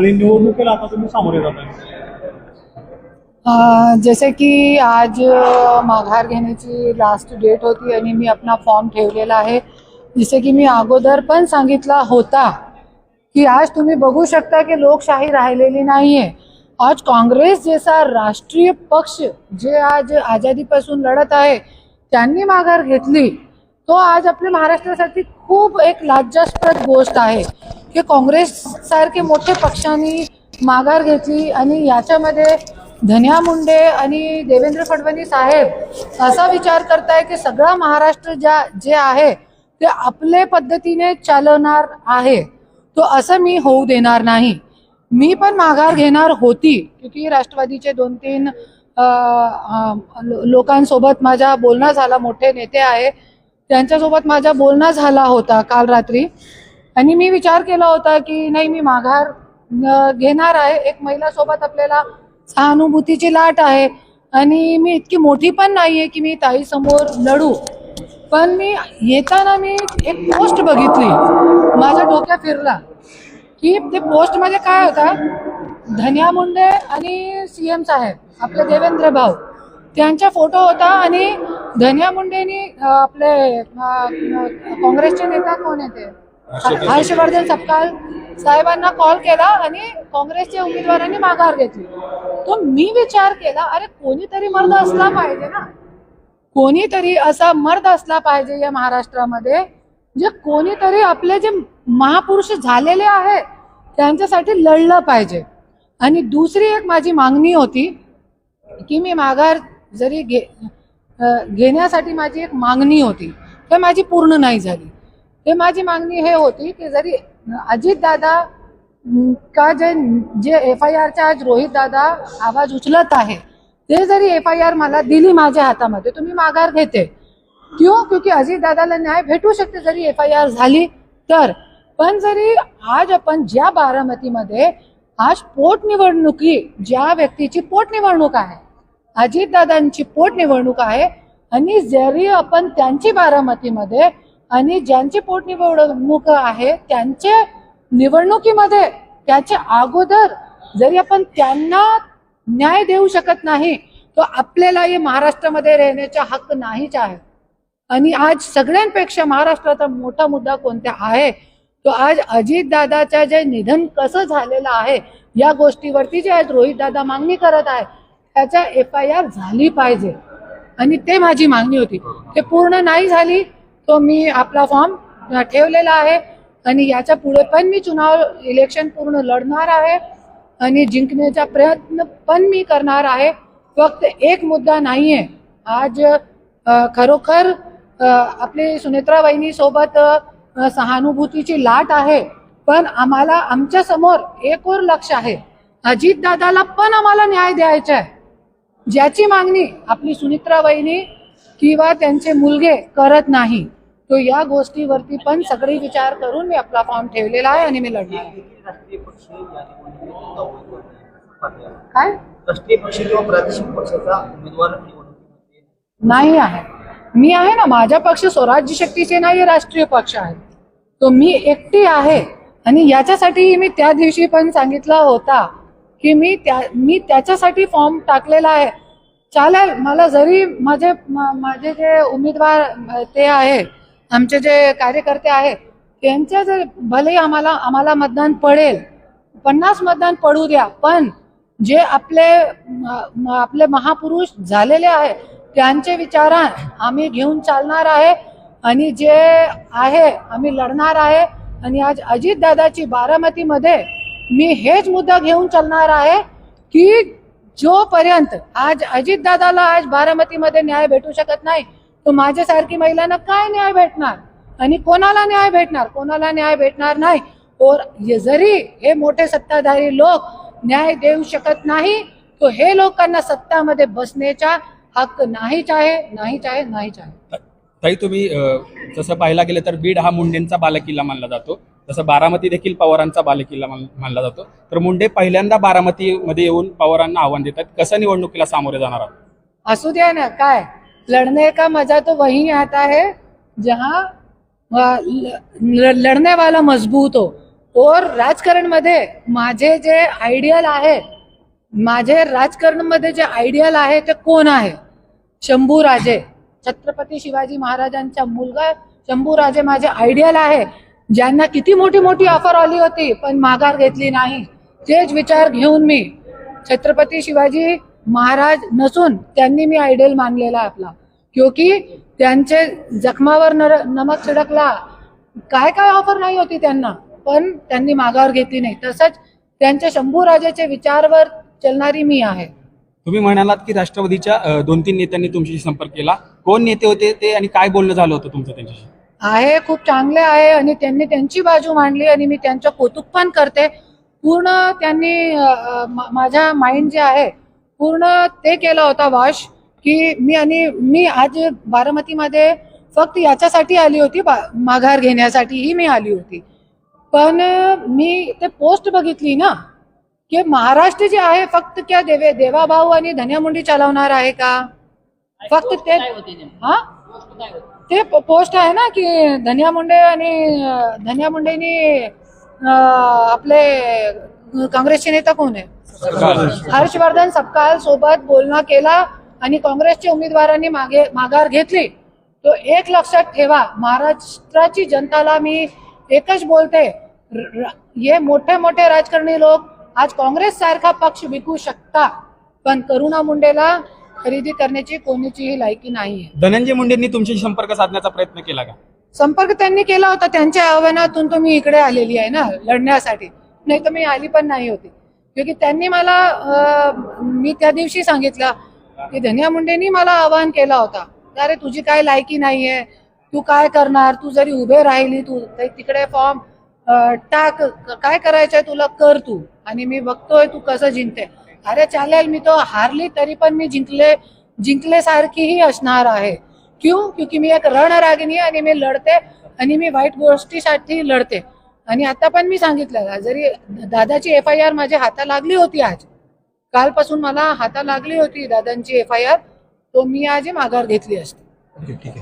आणि निवडणुकीला आता तुम्ही सामोरे जाताय? जसे की आज माघार घेण्याची लास्ट डेट होती आणि मी आपला फॉर्म ठेवलेला आहे. जसे की मी अगोदर पण सांगितला होता की आज तुम्ही बघू शकता की लोकशाही राहिलेली नाहीये. आज काँग्रेस जैसा राष्ट्रीय पक्ष जे आज आझादीपासून लढत आहे त्यांनी माघार घेतली, तो आज आपल्या महाराष्ट्रासाठी खूप एक लज्जास्पद गोष्ट आहे की काँग्रेस सारखे मोठे पक्षांनी माघार घेतली. आणि याच्यामध्ये धन्या मुंडे आणि देवेंद्र फडणवीस साहेब असा विचार करताय की सगळा महाराष्ट्र जे आहे ते आपल्या पद्धतीने चालवणार आहे. तो असं मी होऊ देणार नाही. मी पण माघार घेणार होती क्योंकि राष्ट्रवादीचे 2-3 लोकांसोबत माझा बोलणं झाला, मोठे नेते आहे त्यांच्यासोबत माझा बोलणं झाला होता काल रात्री. आणि मी विचार केला होता की नाही, मी माघार घेणार आहे. एक महिलासोबत आपल्याला सहानुभूतीची लाट आहे आणि मी इतकी मोठी पण नाहीये की मी ताई समोर लढू. पण मी येताना मी एक पोस्ट बघितली, माझ्या डोक्यात फिरला की ते पोस्ट मध्ये काय होता, धन्या मुंडे आणि सीएम साहेब आपले देवेंद्र भाऊ त्यांचा फोटो होता. आणि धन्या मुंडेनी आपले काँग्रेसचे नेता कोण येते हर्षवर्धन सपकाळ साहेबांना कॉल केला आणि काँग्रेसच्या उमेदवारांनी माघार घेतली. तो मी विचार केला, अरे कोणीतरी मर्द असला पाहिजे ना, कोणीतरी असा मर्द असला पाहिजे या महाराष्ट्रामध्ये जे कोणीतरी आपले जे महापुरुष झालेले आहे त्यांच्यासाठी लढलं पाहिजे. आणि दुसरी एक माझी मागणी होती की मी माघार जरी घेण्यासाठी माझी एक मागणी होती तर माझी पूर्ण नाही झाली. ते माझी मागणी हे होती की जरी अजितदादा का जे FIRच्या आज रोहित दादा आवाज उचलत आहे ते जरी FIR मला दिली माझ्या हातामध्ये तर मी माघार घेते. क्यों? क्योंकि अजितदादाला न्याय भेटू शकते जरी FIR झाली तर. पण जरी आज आपण ज्या बारामतीमध्ये आज पोटनिवडणुकी, ज्या व्यक्तीची पोटनिवडणूक आहे, अजितदादांची पोटनिवडणूक आहे, आणि जरी आपण त्यांची बारामतीमध्ये आणि ज्यांची पोटनिवडणूक आहे त्यांच्या निवडणुकीमध्ये त्याच्या अगोदर जरी आपण त्यांना न्याय देऊ शकत नाही तो आपल्याला या महाराष्ट्रामध्ये राहण्याचा हक्क नाहीच आहे. आणि आज सगळ्यांपेक्षा महाराष्ट्राचा मोठा मुद्दा कोणता आहे तो आज अजितदादाच्या जे निधन कसं झालेलं आहे या गोष्टीवरती जे आज रोहित दादा मागणी करत आहे त्याच्या FIR झाली पाहिजे. आणि ते माझी मागणी होती, ते पूर्ण नाही झाली. तो मी आपला फॉर्म ठेवलेला आहे आणि याच्या पुढे पण मी इलेक्शन पूर्ण लढणार आहे आणि जिंकण्याचा प्रयत्न पण मी करणार आहे. फक्त एक मुद्दा नाहीये. आज खरोखर आपले सुनेत्रा वहिनी सोबत सहानुभूतीची लाट आहे, पण आम्हाला आमच्या समोर एक और लक्ष आहे, अजितदादाला पण आम्हाला न्याय द्यायचा आहे. ज्याची मागणी आपली सुनेत्रा वहिनी किंवा त्यांचे मुलगे करत नाही, तो या गोष्टीवरती पण सगळे विचार करून मी आपला फॉर्म ठेवलेला आहे आणि मी लढणार आहे. काय राष्ट्रीय पक्ष किंवा प्रादेशिक पक्षाचा उमेदवार नाही आहे? मी आहे ना, माझा पक्ष स्वराज्य शक्ती सेना हे राष्ट्रीय पक्ष आहे, तो मी एकटी आहे. आणि याच्यासाठी मी त्या दिवशी पण सांगितलं होता की मी त्याच्यासाठी फॉर्म टाकलेला आहे. चालेल, मला जरी माझे जे उमेदवार ते आहे, आमचे जे कार्यकर्ते आहे त्यांच्या जर भले आम्हाला मतदान पडेल, 50 मतदान पडू द्या, पण जे आपले महापुरुष झालेले आहे त्यांचे विचार आम्ही घेऊन चालणार आहे आणि जे आहे आम्ही लढणार आहे. आणि आज अजितदादाची बारामतीमध्ये मी हेच मुद्दा घेऊन चालणार आहे की जोपर्यंत आज अजितदादाला आज बारामतीमध्ये न्याय भेटू शकत नाही तो माझ्यासारखी महिलांना काय न्याय भेटणार आणि कोणाला न्याय भेटणार? कोणाला न्याय भेटणार नाही. और जरी हे मोठे सत्ताधारी लोक न्याय देऊ शकत नाही तो हे लोकांना सत्तामध्ये बसण्याचा हक्क नाहीच आहे. ताई, तुम्ही जसं पाहायला गेलं तर बीड हा मुंडेंचा बालेकिल्ला मानला जातो, तसं बारामती देखील पवारांचा बालेकिल्ला मानला जातो. तर मुंडे पहिल्यांदा बारामतीमध्ये येऊन पवारांना आव्हान देतात, कसं निवडणुकीला सामोरे जाणार आहात? असू द्या ना, काय लढने का मजा तो वही आता है जहाँ लड़ने वाला मजबूत हो. और राजकारणमध्ये माझे जे आयडियल आहे, माझे राजकारणमध्ये जे आयडियल आहे ते कोण आहे? शंभूराजे, छत्रपती शिवाजी महाराजांचा मुलगा शंभूराजे माझे आयडियल आहे, ज्यांना किती मोठी मोठी ऑफर आली होती पण माघार घेतली नाही. तेच विचार घेऊन मी छत्रपती शिवाजी महाराज नसून त्यांनी मी आयडियल मानलेला आपला, क्योंकि त्यांचे जखमावर नमक छिडकला. काय काय ऑफर नाही होती त्यांना, पण त्यांनी माघार घेतली नाही. तसंच त्यांच्या शंभूराजेच्या विचारवर चलणारी मी आहे. तुम्ही म्हणालात की राष्ट्रवादीच्या 2-3 नेत्यांनी तुमच्याशी संपर्क केला. कोण नेते होते ते आणि काय बोलणं झालं होतं तुमचं त्यांच्याशी? आहे, खूप चांगले आहे आणि त्यांनी त्यांची बाजू मांडली आणि मी त्यांचं कौतुक पण करते. पूर्ण त्यांनी माझा माइंड जे आहे पूर्ण ते केला होता वॉश, की मी आज बारामतीमध्ये फक्त याच्यासाठी आली होती, माघार घेण्यासाठीही मी आली होती. पण मी ते पोस्ट बघितली ना, की महाराष्ट्र जे आहे फक्त क्या देवाभाऊ आणि धन्या मुंडे चालवणार आहे का? फक्त ते ते पोस्ट आहे ना की धन्या मुंडेनी आपले आपले नेता कोण आहे? हर्षवर्धन सपकाळ सोबत बोलणं केला आणि काँग्रेसच्या उमेदवारांनी माघार घेतली. तो एक लक्षात ठेवा, महाराष्ट्राची जनताला मी एकच बोलते, हे मोठे मोठे राजकारणी लोक आज काँग्रेस सारखा पक्ष विकू शकता, पण करुणा मुंडेला खरेदी करण्याची कोणीचीही लायकी नाहीये. धनंजय मुंडेंनी तुमच्याशी संपर्क साधण्याचा प्रयत्न केला का? संपर्क त्यांनी केला होता, त्यांच्या आव्हानातून तो मी इकडे आलेली आहे ना लढण्यासाठी, नाही तर मी आली पण नाही होती. क्योंकि त्यांनी मला मी त्या दिवशी सांगितलं की धन्या मुंडेंनी मला आवाहन केला होता, अरे तुझी काय लायकी नाहीये, तू काय करणार, तू जरी उभे राहिली तू तिकडे फॉर्म टाक, काय करायचंय तुला कर तू, आणि मी बघतोय तू कसं जिंकते. अरे चालेल, मी तो हारली तरी पण मी जिंकले सारखीही असणार आहे. क्योंकि मी एक रणरागिणी आणि मी लढते आणि मी वाईट गोष्टीसाठी लढते. आणि आता पण मी सांगितलं, जरी दादाची FIR माझ्या हाता लागली होती, आज कालपासून मला हाता लागली होती दादांची FIR, तो मी आज माघार घेतली असते. ठीक आहे.